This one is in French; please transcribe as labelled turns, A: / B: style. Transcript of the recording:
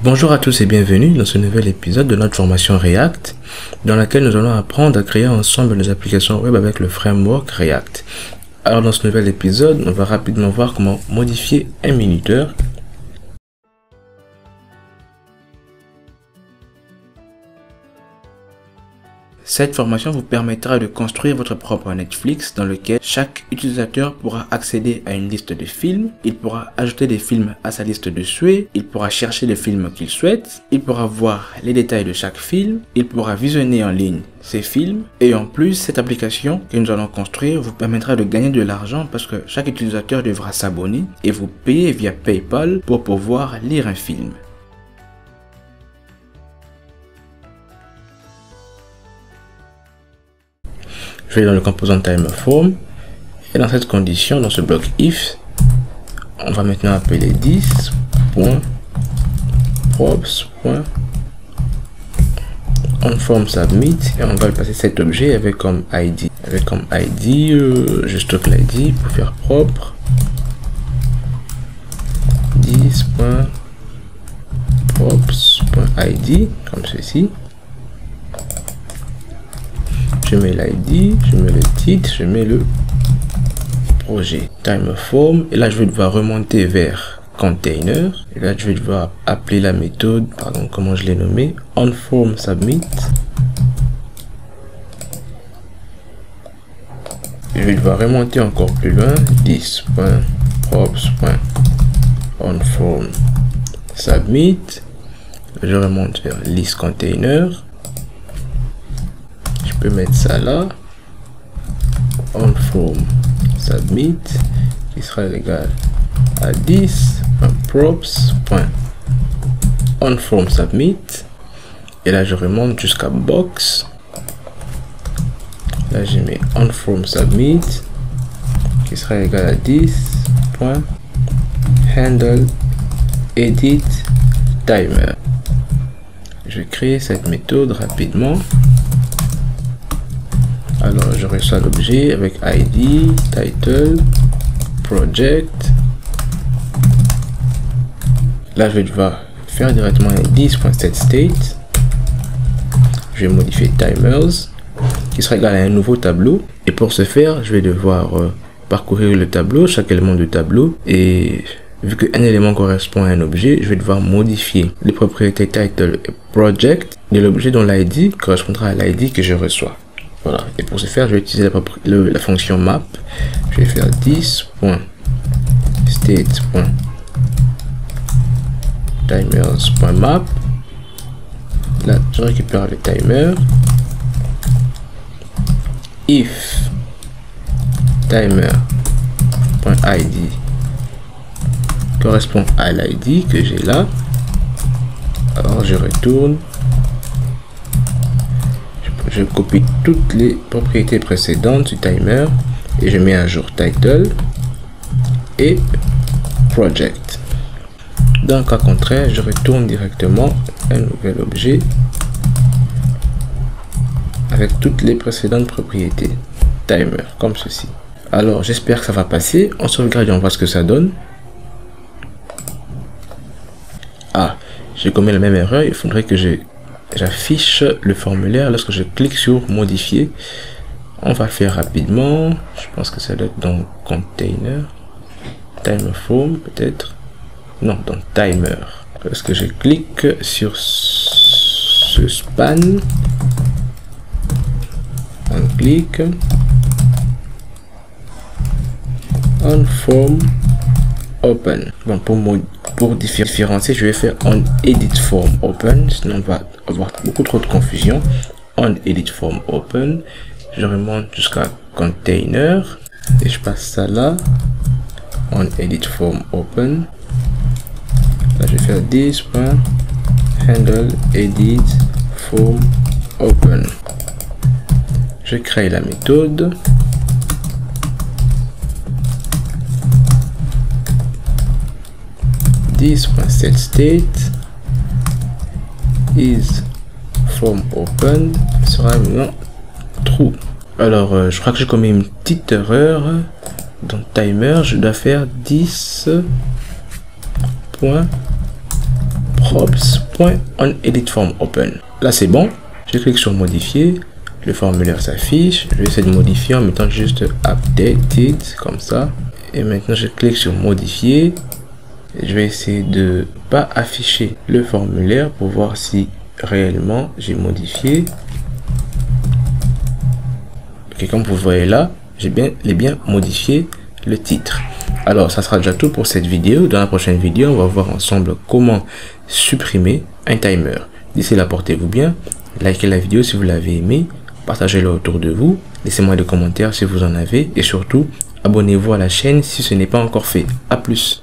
A: Bonjour à tous et bienvenue dans ce nouvel épisode de notre formation React, dans laquelle nous allons apprendre à créer ensemble nos applications web avec le framework React. Alors dans ce nouvel épisode, on va rapidement voir comment modifier un minuteur. Cette formation vous permettra de construire votre propre Netflix dans lequel chaque utilisateur pourra accéder à une liste de films, il pourra ajouter des films à sa liste de souhaits, il pourra chercher les films qu'il souhaite, il pourra voir les détails de chaque film, il pourra visionner en ligne ces films et en plus cette application que nous allons construire vous permettra de gagner de l'argent parce que chaque utilisateur devra s'abonner et vous payer via PayPal pour pouvoir lire un film. Je vais dans le composant TimerForm et dans cette condition, dans ce bloc if, on va maintenant appeler 10.props.onFormSubmit et on va lui passer cet objet avec comme ID. Je stocke l'ID pour faire propre. 10.props.id comme ceci. Je mets l'ID, je mets le titre, je mets le projet TimerForm et là je vais devoir remonter vers container et là je vais devoir appeler la méthode, comment je l'ai nommé, onFormSubmit. Je vais devoir remonter encore plus loin, 10.props.onFormSubmit. Je remonte vers list container. Je peux mettre ça là, onFormSubmit qui sera égal à 10.props.onFormSubmit et là je remonte jusqu'à box. Là je mets onFormSubmit qui sera égal à 10.handleEditTimer. Je vais créer cette méthode rapidement. Alors je reçois l'objet avec ID, title, project. Là je vais devoir faire directement un 10.setState. Je vais modifier timers qui sera égal à un nouveau tableau. Et pour ce faire, je vais devoir parcourir le tableau, chaque élément du tableau. Et vu qu'un élément correspond à un objet, je vais devoir modifier les propriétés title et project de l'objet dont l'ID correspondra à l'ID que je reçois. Voilà, et pour ce faire, je vais utiliser la fonction map. Je vais faire 10.state.timers.map. Là, je récupère le timer. If timer.id correspond à l'ID que j'ai là, alors je retourne. Je copie toutes les propriétés précédentes du timer et je mets à jour title et project. Dans le cas contraire, je retourne directement un nouvel objet avec toutes les précédentes propriétés timer comme ceci. Alors j'espère que ça va passer. On sauvegarde et on voit ce que ça donne. Ah, j'ai commis la même erreur. Il faudrait que j'affiche le formulaire lorsque je clique sur modifier. On va le faire rapidement. Je pense que ça doit être dans container, TimerForm peut-être, non, dans timer. Lorsque je clique sur ce span, on clique on form open. Bon, pour différencier, je vais faire on edit form open, sinon on va avoir beaucoup trop de confusion. On edit form open, je remonte jusqu'à container et je passe ça là. On edit form open, là je vais faire this.handleEditForm open. Je crée la méthode. This.setState is form open sera maintenant true. Alors je crois que j'ai commis une petite erreur dans timer. Je dois faire 10. props.onEditFormOpen. Là c'est bon, je clique sur modifier, le formulaire s'affiche, je vais essayer de modifier en mettant juste updated comme ça. Et maintenant je clique sur modifier, et je vais essayer de pas afficher le formulaire pour voir si réellement j'ai modifié. Ok, comme vous voyez là, j'ai bien modifié le titre. Alors ça sera déjà tout pour cette vidéo. Dans la prochaine vidéo, on va voir ensemble comment supprimer un timer. D'ici là, portez-vous bien, likez la vidéo si vous l'avez aimé, partagez-le autour de vous, laissez-moi des commentaires si vous en avez et surtout abonnez-vous à la chaîne si ce n'est pas encore fait. À plus.